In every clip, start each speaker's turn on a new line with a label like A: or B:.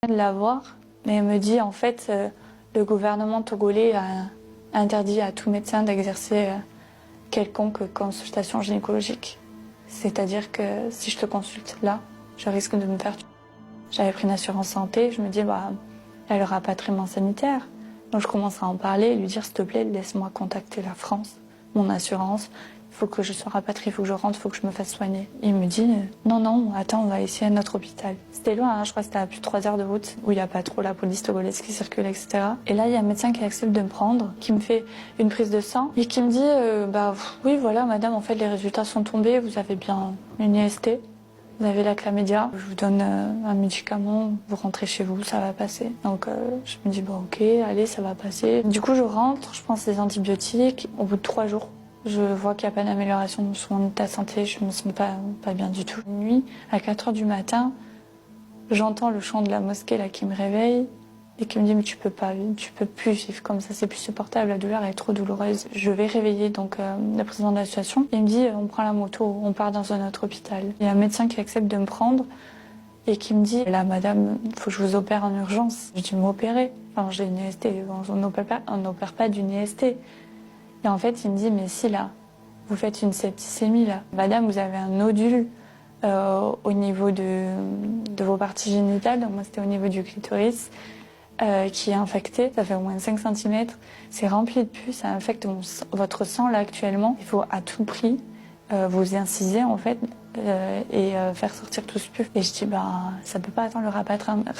A: De la voir, mais elle me dit en fait le gouvernement togolais a interdit à tout médecin d'exercer quelconque consultation gynécologique. C'est-à-dire que si je te consulte là, je risque de me faire tuer. J'avais pris une assurance santé, je me dis bah elle aura pas de traitement sanitaire. Donc je commence à en parler et lui dire s'il te plaît laisse-moi contacter la France, mon assurance. Il faut que je sois rapatriée, il faut que je rentre, il faut que je me fasse soigner. Et il me dit non, non, attends, on va essayer un autre hôpital. C'était loin, hein, je crois que c'était à plus de 3 heures de route, où il n'y a pas trop la police togolaise qui circule, etc. Et là, il y a un médecin qui accepte de me prendre, qui me fait une prise de sang et qui me dit bah oui, voilà, madame, en fait, les résultats sont tombés, vous avez bien une IST, vous avez la chlamydia, je vous donne un médicament, vous rentrez chez vous, ça va passer. Donc je me dis bon, ok, allez, ça va passer. Du coup, je rentre, je prends des antibiotiques. Au bout de 3 jours, je vois qu'il n'y a pas d'amélioration sur mon état de santé, je me sens pas bien du tout. Une nuit, à 4 heures du matin, j'entends le chant de la mosquée là qui me réveille et qui me dit mais tu peux plus vivre comme ça, c'est plus supportable, la douleur est trop douloureuse. Je vais réveiller donc la présidente de l'association et il me dit on prend la moto, on part dans un autre hôpital. Il y a un médecin qui accepte de me prendre et qui me dit là madame, il faut que je vous opère en urgence. Je dis m'opérer, enfin j'ai une IST, on n'opère pas d'une IST. Et en fait il me dit mais si là, vous faites une septicémie là, madame vous avez un nodule au niveau de vos parties génitales, donc moi c'était au niveau du clitoris, qui est infecté, ça fait au moins 5 cm, c'est rempli de pus, ça infecte votre sang là actuellement. Il faut à tout prix vous inciser en fait et faire sortir tout ce pus. Et je dis bah ça peut pas attendre le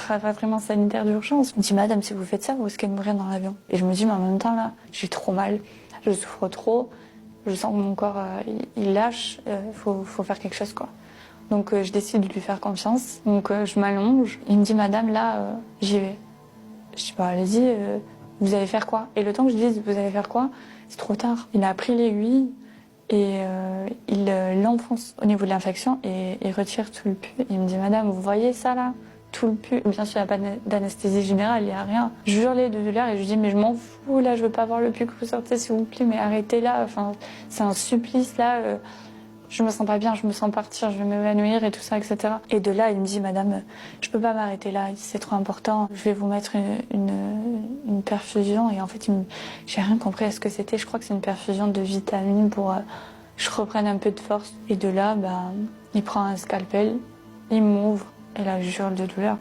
A: rapatriement sanitaire d'urgence. Il me dit madame si vous faites ça vous risquez de mourir dans l'avion. Et je me dis mais en même temps là j'ai trop mal, je souffre trop, je sens que mon corps il lâche, faut faire quelque chose quoi. Donc je décide de lui faire confiance, donc je m'allonge, il me dit madame là j'y vais. Je dis, bah, allez-y, vous allez faire quoi? Et le temps que je dise, vous allez faire quoi? C'est trop tard. Il a pris l'aiguille et il l'enfonce au niveau de l'infection et il retire tout le pus. Il me dit, madame, vous voyez ça là? Tout le pus. Bien sûr, il n'y a pas d'anesthésie générale, il n'y a rien. Je hurlais de douleur et je lui dis, mais je m'en fous là, je veux pas voir le pus que vous sortez, s'il vous plaît, mais arrêtez là. Enfin, c'est un supplice là. Je me sens pas bien, je me sens partir, je vais m'évanouir et tout ça, etc. Et de là, il me dit, madame, je peux pas m'arrêter là, c'est trop important, je vais vous mettre une perfusion. Et en fait, j'ai rien compris à ce que c'était. Je crois que c'est une perfusion de vitamines pour que je reprenne un peu de force. Et de là, il prend un scalpel, il m'ouvre et là, je hurle de douleur.